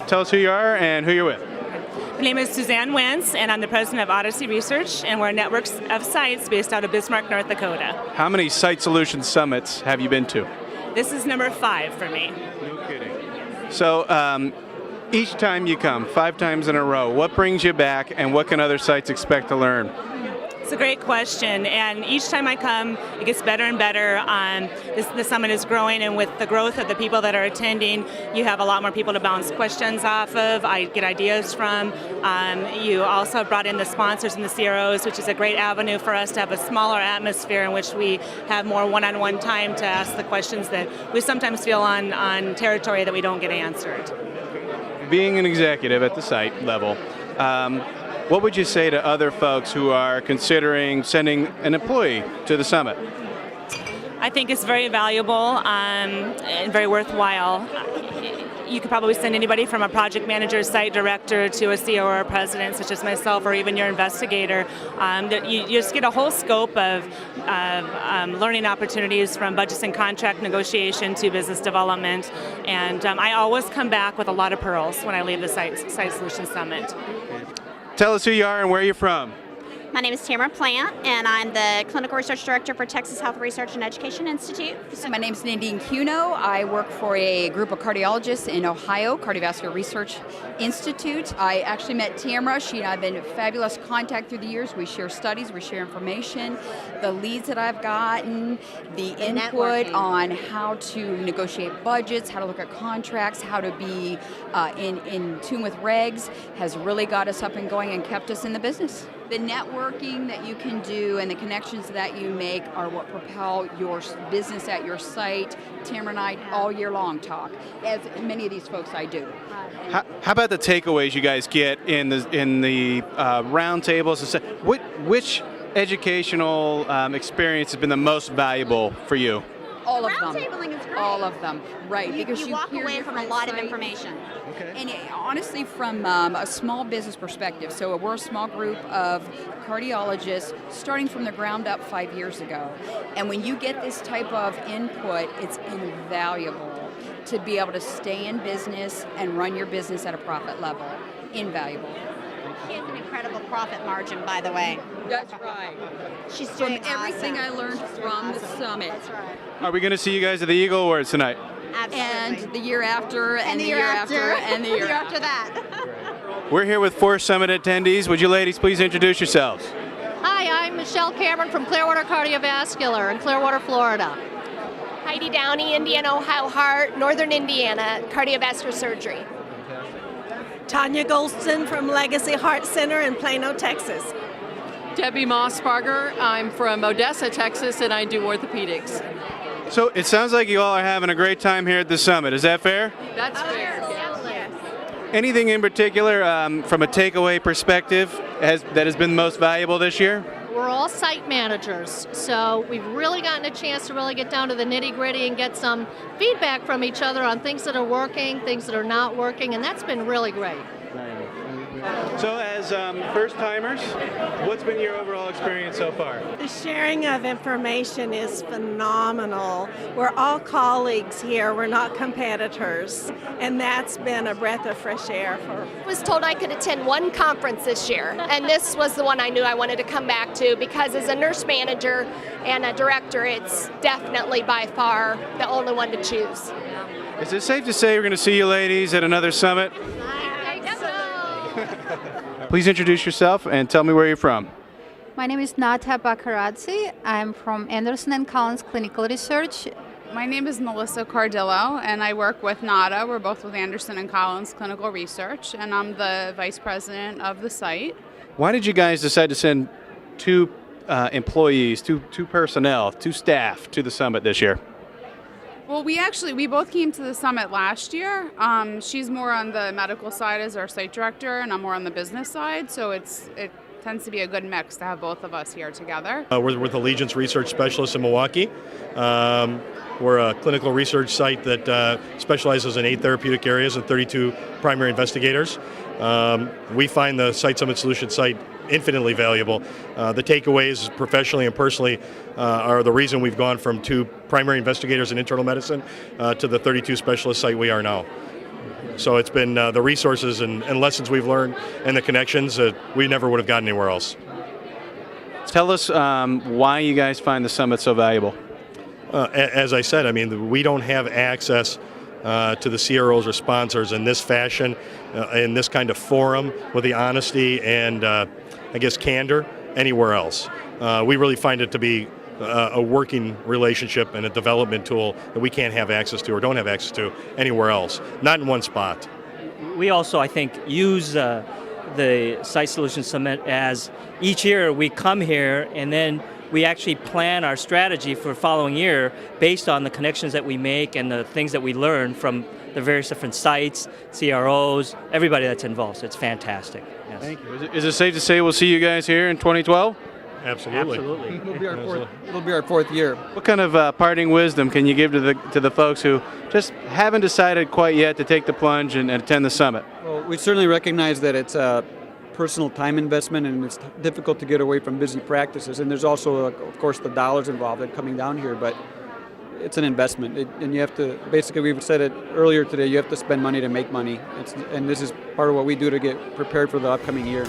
Tell us who you are and who you're with. My name is Suzanne Wentz, and I'm the president of Odyssey Research, and we're a network of sites based out of Bismarck, North Dakota. How many Site Solutions Summits have you been to? This is number 5 for me. No kidding. So each time you come, 5 times in a row, what brings you back and what can other sites expect to learn? It's a great question, and each time I come, it gets better and better. The summit is growing, and with the growth of the people that are attending, you have a lot more people to bounce questions off of, I get ideas from. You also have brought in the sponsors and the CROs, which is a great avenue for us to have a smaller atmosphere in which we have more one-on-one time to ask the questions that we sometimes feel on territory that we don't get answered. Being an executive at the site level, what would you say to other folks who are considering sending an employee to the summit? I think it's very valuable and very worthwhile. You could probably send anybody from a project manager, site director, to a CEO or a president, such as myself, or even your investigator. You just get a whole scope of learning opportunities, from budgets and contract negotiation to business development. And I always come back with a lot of pearls when I leave the Site Solutions Summit. Tell us who you are and where you're from. My name is Tamara Plant, and I'm the Clinical Research Director for Texas Health Research and Education Institute. So my name is Nadine Cuno. I work for a group of cardiologists in Ohio, Cardiovascular Research Institute. I actually met Tamara. She and I have been in fabulous contact through the years. We share studies, we share information. The leads that I've gotten, the input on how to negotiate budgets, how to look at contracts, how to be in tune with regs has really got us up and going and kept us in the business. The networking that you can do and the connections that you make are what propel your business at your site. Tamara and I all year long talk, as many of these folks I do. How about the takeaways you guys get in the roundtables? Which educational experience has been the most valuable for you? All of them. Roundtabling is great. All of them, right? Because you walk away from a lot of information. Okay. And honestly, from a small business perspective, so we're a small group of cardiologists starting from the ground up 5 years ago. And when you get this type of input, it's invaluable to be able to stay in business and run your business at a profit level. Invaluable. She has an incredible profit margin, by the way. That's right. She's From doing everything awesome. I learned from the summit. That's right. Are we going to see you guys at the Eagle Awards tonight? Absolutely. And the year after, and the year after, and the year after. that. We're here with 4 summit attendees. Would you ladies please introduce yourselves? Hi, I'm Michelle Cameron from Clearwater Cardiovascular in Clearwater, Florida. Heidi Downey, Indiana, Ohio Heart, Northern Indiana, cardiovascular surgery. Tanya Goldston from Legacy Heart Center in Plano, Texas. Debbie Mossbarger. I'm from Odessa, Texas, and I do orthopedics. So it sounds like you all are having a great time here at the summit. Is that fair? That's fair. Anything in particular from a takeaway perspective that has been most valuable this year? We're all site managers, so we've really gotten a chance to really get down to the nitty-gritty and get some feedback from each other on things that are working, things that are not working, and that's been really great. So as first-timers, what's been your overall experience so far? The sharing of information is phenomenal. We're all colleagues here. We're not competitors, and that's been a breath of fresh air for. I was told I could attend one conference this year, and this was the one I knew I wanted to come back to, because as a nurse manager and a director, it's definitely by far the only one to choose. Is it safe to say we're going to see you ladies at another summit? Please introduce yourself and tell me where you're from. My name is Nata Bakaradze. I'm from Anderson & Collins Clinical Research. My name is Melissa Cardillo, and I work with NADA. We're both with Anderson & Collins Clinical Research, and I'm the vice president of the site. Why did you guys decide to send 2 employees, two personnel, 2 staff to the summit this year? Well, we both came to the summit last year. She's more on the medical side as our site director, and I'm more on the business side, so it tends to be a good mix to have both of us here together. We're with Allegiance Research Specialists in Milwaukee. We're a clinical research site that specializes in 8 therapeutic areas and 32 primary investigators. We find the Site Summit Solutions site infinitely valuable. The takeaways professionally and personally are the reason we've gone from 2 primary investigators in internal medicine to the 32 specialist site we are now. So it's been the resources and lessons we've learned and the connections that we never would have gotten anywhere else. Tell us why you guys find the summit so valuable. As I said, I mean, we don't have access to the CROs or sponsors in this fashion, in this kind of forum, with the honesty and, I guess, candor anywhere else. We really find it to be a working relationship and a development tool that we can't have access to or don't have access to anywhere else, not in one spot. We also, I think, use the Site Solutions Summit as each year we come here and then we actually plan our strategy for the following year based on the connections that we make and the things that we learn from the various different sites, CROs, everybody that's involved. So it's fantastic. Yes. Thank you. Is it safe to say we'll see you guys here in 2012? Absolutely. Absolutely. It'll be our fourth year. What kind of parting wisdom can you give to the folks who just haven't decided quite yet to take the plunge and attend the summit? Well, we certainly recognize that it's a personal time investment and it's difficult to get away from busy practices. And there's also, of course, the dollars involved in coming down here, but it's an investment. And you have to, basically, we've said it earlier today, you have to spend money to make money. And this is part of what we do to get prepared for the upcoming year.